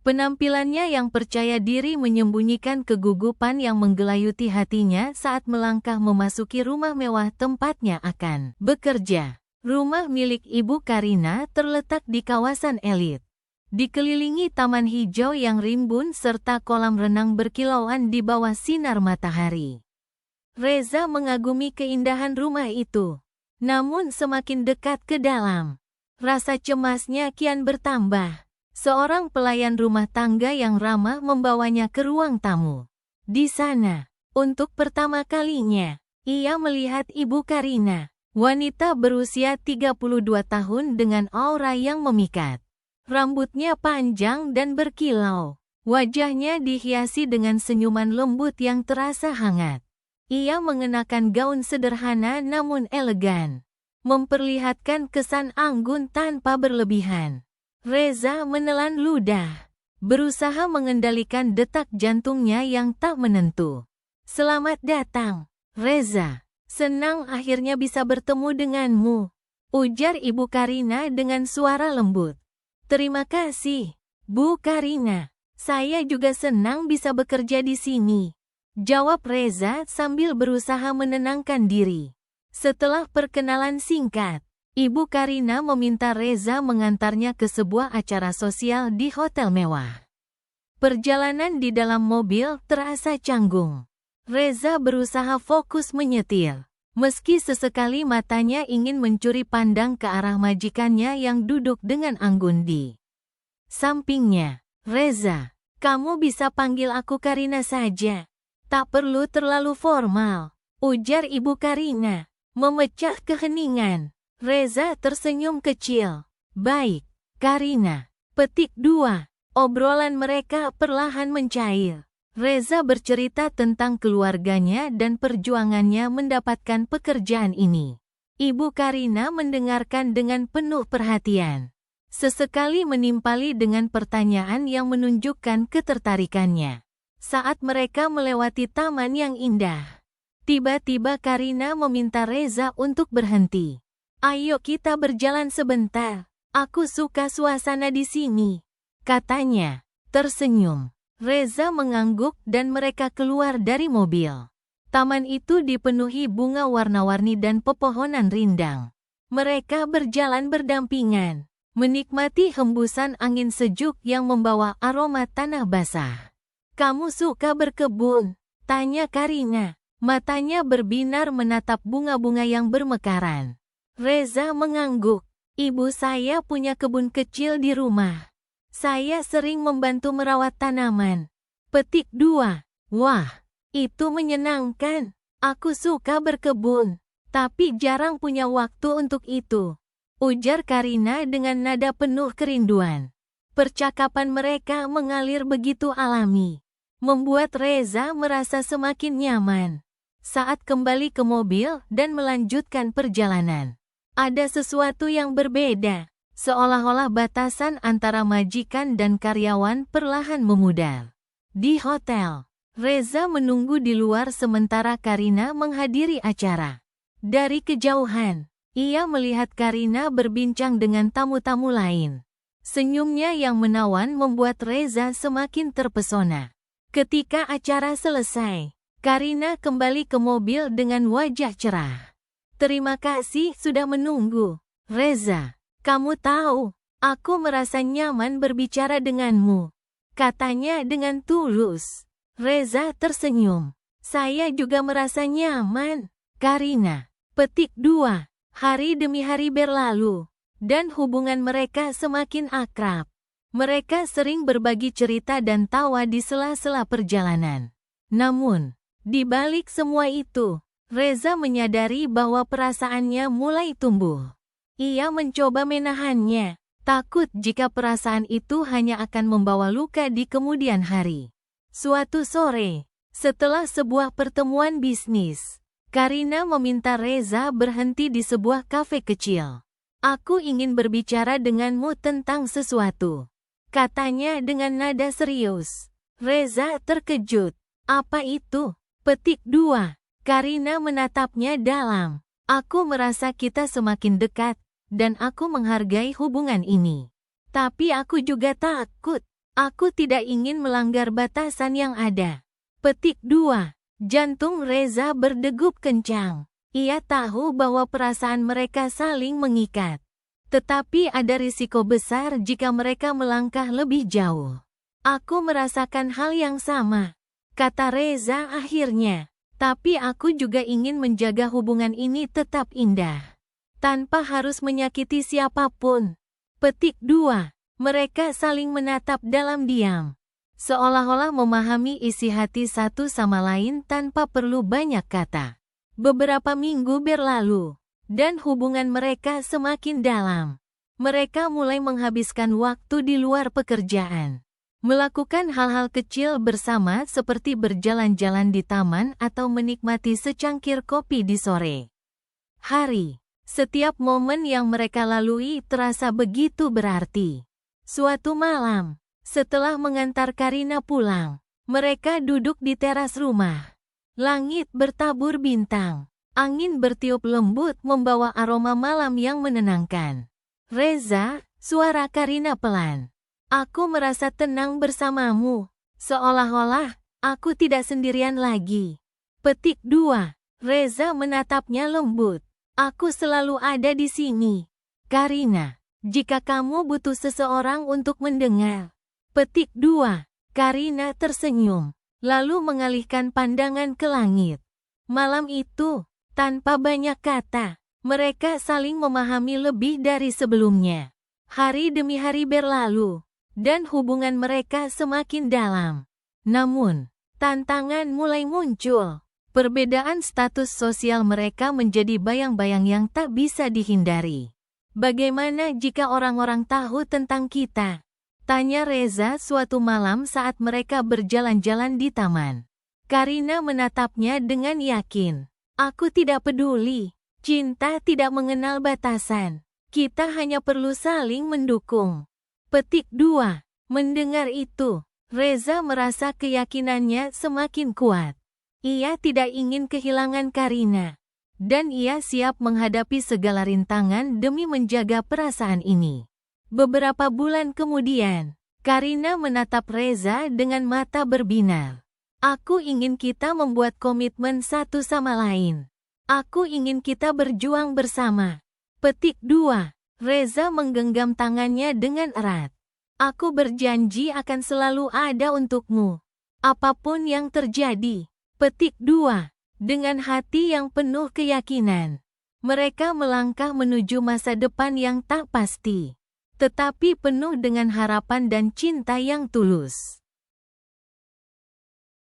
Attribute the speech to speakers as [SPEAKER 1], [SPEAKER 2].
[SPEAKER 1] Penampilannya yang percaya diri menyembunyikan kegugupan yang menggelayuti hatinya saat melangkah memasuki rumah mewah tempatnya akan bekerja. Rumah milik Ibu Karina terletak di kawasan elit. Dikelilingi taman hijau yang rimbun serta kolam renang berkilauan di bawah sinar matahari. Reza mengagumi keindahan rumah itu. Namun semakin dekat ke dalam, rasa cemasnya kian bertambah. Seorang pelayan rumah tangga yang ramah membawanya ke ruang tamu. Di sana, untuk pertama kalinya, ia melihat Ibu Karina, wanita berusia 32 tahun dengan aura yang memikat. Rambutnya panjang dan berkilau. Wajahnya dihiasi dengan senyuman lembut yang terasa hangat. Ia mengenakan gaun sederhana namun elegan, memperlihatkan kesan anggun tanpa berlebihan. Reza menelan ludah, berusaha mengendalikan detak jantungnya yang tak menentu. "Selamat datang, Reza. Senang akhirnya bisa bertemu denganmu," ujar Ibu Karina dengan suara lembut. "Terima kasih, Bu Karina. Saya juga senang bisa bekerja di sini," jawab Reza sambil berusaha menenangkan diri. Setelah perkenalan singkat, Ibu Karina meminta Reza mengantarnya ke sebuah acara sosial di hotel mewah. Perjalanan di dalam mobil terasa canggung. Reza berusaha fokus menyetir, meski sesekali matanya ingin mencuri pandang ke arah majikannya yang duduk dengan anggun di sampingnya. "Reza, kamu bisa panggil aku Karina saja. Tak perlu terlalu formal," ujar Ibu Karina, memecah keheningan. Reza tersenyum kecil. "Baik, Karina." Petik 2. Obrolan mereka perlahan mencair. Reza bercerita tentang keluarganya dan perjuangannya mendapatkan pekerjaan ini. Ibu Karina mendengarkan dengan penuh perhatian. Sesekali menimpali dengan pertanyaan yang menunjukkan ketertarikannya. Saat mereka melewati taman yang indah, tiba-tiba Karina meminta Reza untuk berhenti. "Ayo kita berjalan sebentar. Aku suka suasana di sini," katanya, tersenyum. Reza mengangguk dan mereka keluar dari mobil. Taman itu dipenuhi bunga warna-warni dan pepohonan rindang. Mereka berjalan berdampingan, menikmati hembusan angin sejuk yang membawa aroma tanah basah. "Kamu suka berkebun?" tanya Karina. Matanya berbinar menatap bunga-bunga yang bermekaran. Reza mengangguk. "Ibu saya punya kebun kecil di rumah. Saya sering membantu merawat tanaman." Petik 2. "Wah, itu menyenangkan. Aku suka berkebun, tapi jarang punya waktu untuk itu," ujar Karina dengan nada penuh kerinduan. Percakapan mereka mengalir begitu alami, membuat Reza merasa semakin nyaman. Saat kembali ke mobil dan melanjutkan perjalanan, ada sesuatu yang berbeda, seolah-olah batasan antara majikan dan karyawan perlahan memudar. Di hotel, Reza menunggu di luar sementara Karina menghadiri acara. Dari kejauhan, ia melihat Karina berbincang dengan tamu-tamu lain. Senyumnya yang menawan membuat Reza semakin terpesona. Ketika acara selesai, Karina kembali ke mobil dengan wajah cerah. "Terima kasih sudah menunggu, Reza. Kamu tahu, aku merasa nyaman berbicara denganmu," katanya dengan tulus. Reza tersenyum. "Saya juga merasa nyaman, Karina." Petik 2. Hari demi hari berlalu, dan hubungan mereka semakin akrab. Mereka sering berbagi cerita dan tawa di sela-sela perjalanan. Namun, di balik semua itu, Reza menyadari bahwa perasaannya mulai tumbuh. Ia mencoba menahannya, takut jika perasaan itu hanya akan membawa luka di kemudian hari. Suatu sore, setelah sebuah pertemuan bisnis, Karina meminta Reza berhenti di sebuah kafe kecil. "Aku ingin berbicara denganmu tentang sesuatu," katanya dengan nada serius. Reza terkejut. "Apa itu?" Petik 2. Karina menatapnya dalam. "Aku merasa kita semakin dekat, dan aku menghargai hubungan ini. Tapi aku juga takut," Aku tidak ingin melanggar batasan yang ada. Petik 2. Jantung Reza berdegup kencang. Ia tahu bahwa perasaan mereka saling mengikat. Tetapi ada risiko besar jika mereka melangkah lebih jauh. Aku merasakan hal yang sama, kata Reza akhirnya. Tapi aku juga ingin menjaga hubungan ini tetap indah, tanpa harus menyakiti siapapun. Petik 2. Mereka saling menatap dalam diam, seolah-olah memahami isi hati satu sama lain tanpa perlu banyak kata. Beberapa minggu berlalu, dan hubungan mereka semakin dalam. Mereka mulai menghabiskan waktu di luar pekerjaan, melakukan hal-hal kecil bersama seperti berjalan-jalan di taman atau menikmati secangkir kopi di sore hari. Setiap momen yang mereka lalui terasa begitu berarti. Suatu malam, setelah mengantar Karina pulang, mereka duduk di teras rumah. Langit bertabur bintang, angin bertiup lembut membawa aroma malam yang menenangkan. Reza, suara Karina pelan. Aku merasa tenang bersamamu, seolah-olah aku tidak sendirian lagi. Petik 2. Reza menatapnya lembut. Aku selalu ada di sini, Karina, jika kamu butuh seseorang untuk mendengar. Petik 2. Karina tersenyum, lalu mengalihkan pandangan ke langit. Malam itu, tanpa banyak kata, mereka saling memahami lebih dari sebelumnya. Hari demi hari berlalu, dan hubungan mereka semakin dalam. Namun, tantangan mulai muncul. Perbedaan status sosial mereka menjadi bayang-bayang yang tak bisa dihindari. Bagaimana jika orang-orang tahu tentang kita? Tanya Reza suatu malam saat mereka berjalan-jalan di taman. Karina menatapnya dengan yakin. Aku tidak peduli. Cinta tidak mengenal batasan. Kita hanya perlu saling mendukung. Petik 2. Mendengar itu, Reza merasa keyakinannya semakin kuat. Ia tidak ingin kehilangan Karina, dan ia siap menghadapi segala rintangan demi menjaga perasaan ini. Beberapa bulan kemudian, Karina menatap Reza dengan mata berbinar. Aku ingin kita membuat komitmen satu sama lain. Aku ingin kita berjuang bersama. Petik 2. Reza menggenggam tangannya dengan erat. Aku berjanji akan selalu ada untukmu, apapun yang terjadi. Petik 2. Dengan hati yang penuh keyakinan, mereka melangkah menuju masa depan yang tak pasti, tetapi penuh dengan harapan dan cinta yang tulus.